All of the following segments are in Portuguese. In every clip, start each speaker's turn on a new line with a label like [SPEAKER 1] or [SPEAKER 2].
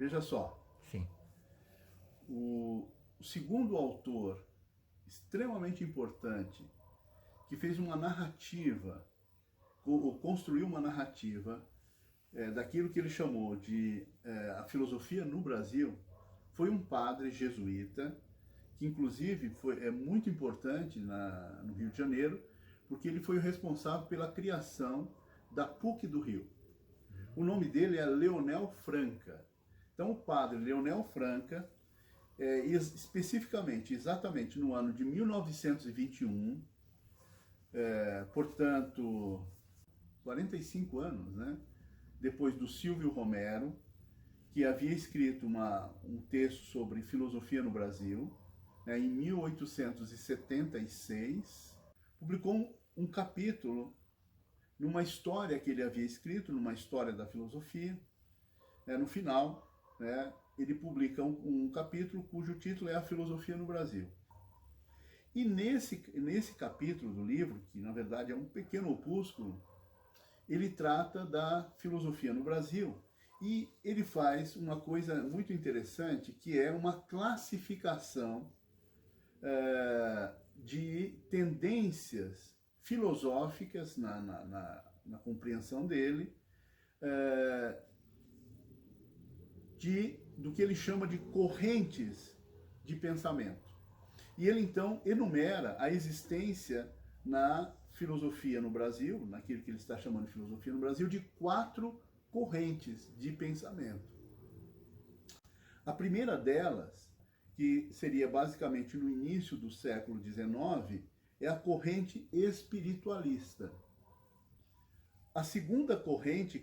[SPEAKER 1] veja só,
[SPEAKER 2] Sim.
[SPEAKER 1] o segundo autor extremamente importante que fez uma narrativa, ou construiu uma narrativa daquilo que ele chamou de a filosofia no Brasil, foi um padre jesuíta, que inclusive é muito importante no Rio de Janeiro, porque ele foi o responsável pela criação da PUC do Rio. O nome dele é Leonel Franca. Então o padre Leonel Franca, especificamente, exatamente no ano de 1921, portanto, 45 anos, né? Depois do Silvio Romero, que havia escrito um texto sobre filosofia no Brasil, né, em 1876, publicou um capítulo numa história que ele havia escrito, numa história da filosofia. No final, né, ele publica um capítulo cujo título é A Filosofia no Brasil. E nesse capítulo do livro, que na verdade é um pequeno opúsculo, ele trata da filosofia no Brasil e ele faz uma coisa muito interessante, que é uma classificação de tendências filosóficas na compreensão dele, do que ele chama de correntes de pensamento. E ele então enumera a existência na filosofia no Brasil, naquilo que ele está chamando de filosofia no Brasil, de 4 correntes de pensamento. A primeira delas, que seria basicamente no início do século XIX, é a corrente espiritualista. A segunda corrente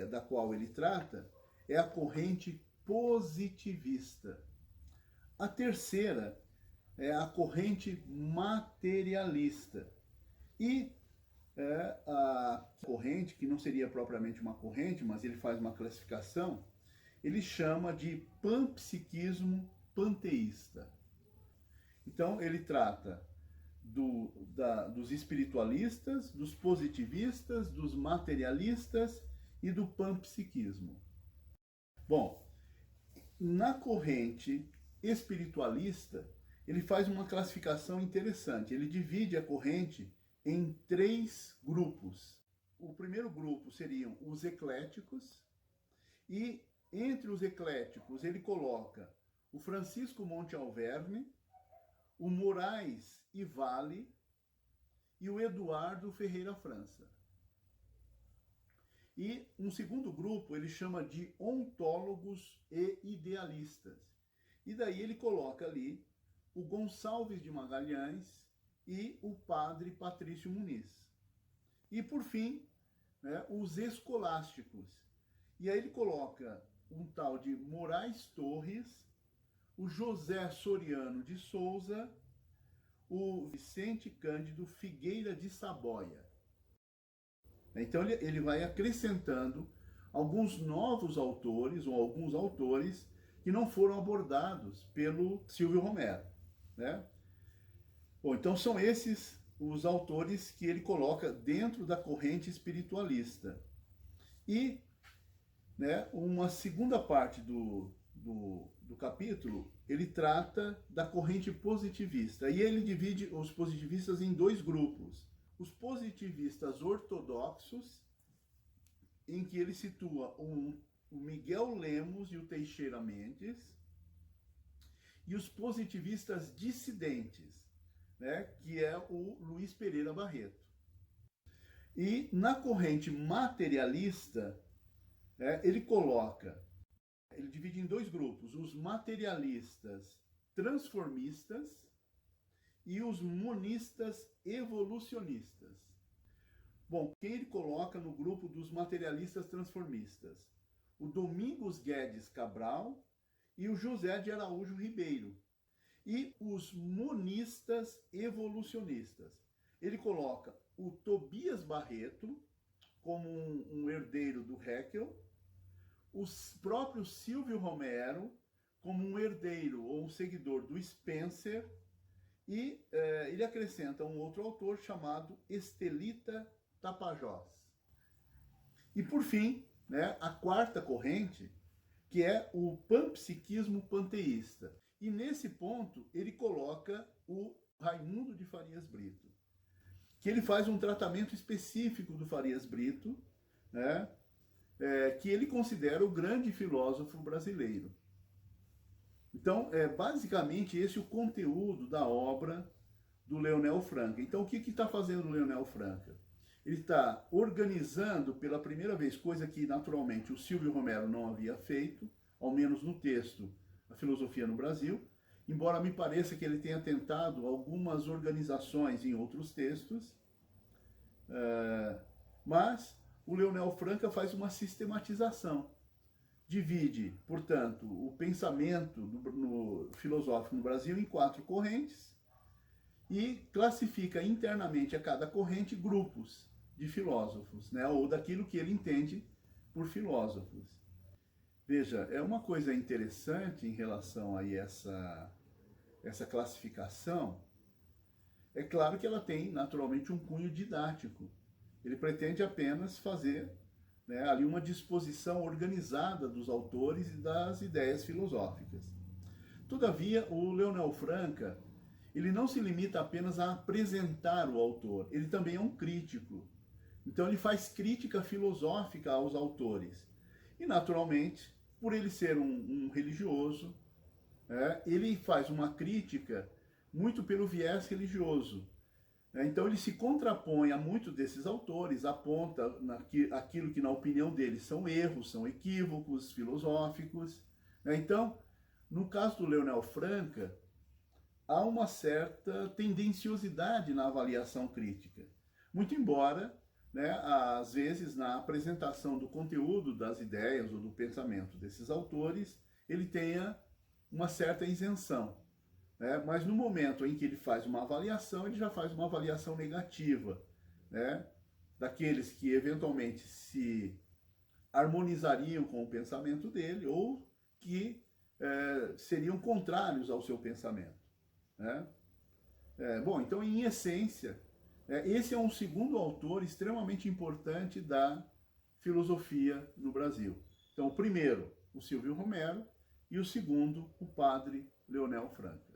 [SPEAKER 1] da qual ele trata é a corrente positivista. A terceira é a corrente materialista. E a corrente, que não seria propriamente uma corrente, mas ele faz uma classificação, ele chama de panpsiquismo panteísta. Então ele trata dos espiritualistas, dos positivistas, dos materialistas e do panpsiquismo. Bom, na corrente espiritualista, ele faz uma classificação interessante. Ele divide a corrente em 3 grupos. O primeiro grupo seriam os ecléticos, e entre os ecléticos ele coloca o Francisco Monte Alverne, o Moraes e Vale e o Eduardo Ferreira França. E um segundo grupo ele chama de ontólogos e idealistas. E daí ele coloca ali o Gonçalves de Magalhães e o padre Patrício Muniz. E por fim, né, os escolásticos. E aí ele coloca um tal de Moraes Torres, o José Soriano de Souza, o Vicente Cândido Figueira de Saboia. Então ele vai acrescentando alguns novos autores, ou alguns autores que não foram abordados pelo Silvio Romero, né? Bom, então são esses os autores que ele coloca dentro da corrente espiritualista. E, né, uma segunda parte do capítulo, ele trata da corrente positivista. E ele divide os positivistas em 2 grupos. Os positivistas ortodoxos, em que ele situa o Miguel Lemos e o Teixeira Mendes, e os positivistas dissidentes, né, que é o Luiz Pereira Barreto. E na corrente materialista, ele divide em 2 grupos, os materialistas transformistas e os monistas evolucionistas. Bom, quem ele coloca no grupo dos materialistas transformistas? O Domingos Guedes Cabral e o José de Araújo Ribeiro. E os monistas evolucionistas. Ele coloca o Tobias Barreto como um herdeiro do Haeckel, o próprio Silvio Romero como um herdeiro ou um seguidor do Spencer, e ele acrescenta um outro autor chamado Estelita Tapajós. E por fim, né, a quarta corrente que é o panpsiquismo panteísta. E nesse ponto ele coloca o Raimundo de Farias Brito, que ele faz um tratamento específico do Farias Brito, né, que ele considera o grande filósofo brasileiro. Então, basicamente esse é o conteúdo da obra do Leonel Franca. Então, o que está fazendo o Leonel Franca? Ele está organizando pela primeira vez, coisa que naturalmente o Silvio Romero não havia feito, ao menos no texto A Filosofia no Brasil, embora me pareça que ele tenha tentado algumas organizações em outros textos, mas o Leonel Franca faz uma sistematização. Divide, portanto, o pensamento filosófico no Brasil em 4 correntes e classifica internamente a cada corrente grupos de filósofos, né, ou daquilo que ele entende por filósofos. Veja, é uma coisa interessante em relação a essa classificação. É claro que ela tem, naturalmente, um cunho didático. Ele pretende apenas fazer, né, ali uma disposição organizada dos autores e das ideias filosóficas. Todavia, o Leonel Franca, ele não se limita apenas a apresentar o autor, ele também é um crítico. Então ele faz crítica filosófica aos autores. E, naturalmente, por ele ser um religioso, ele faz uma crítica muito pelo viés religioso. Então ele se contrapõe a muitos desses autores, aponta aquilo que na opinião dele são erros, são equívocos filosóficos. Então, no caso do Leonel Franca, há uma certa tendenciosidade na avaliação crítica. Muito embora, né, às vezes, na apresentação do conteúdo das ideias ou do pensamento desses autores, ele tenha uma certa isenção. Mas no momento em que ele faz uma avaliação, ele já faz uma avaliação negativa, né, daqueles que eventualmente se harmonizariam com o pensamento dele ou que seriam contrários ao seu pensamento. Né? Bom, então, em essência, esse é um segundo autor extremamente importante da filosofia no Brasil. Então, o primeiro, o Silvio Romero, e o segundo, o padre Leonel Franca.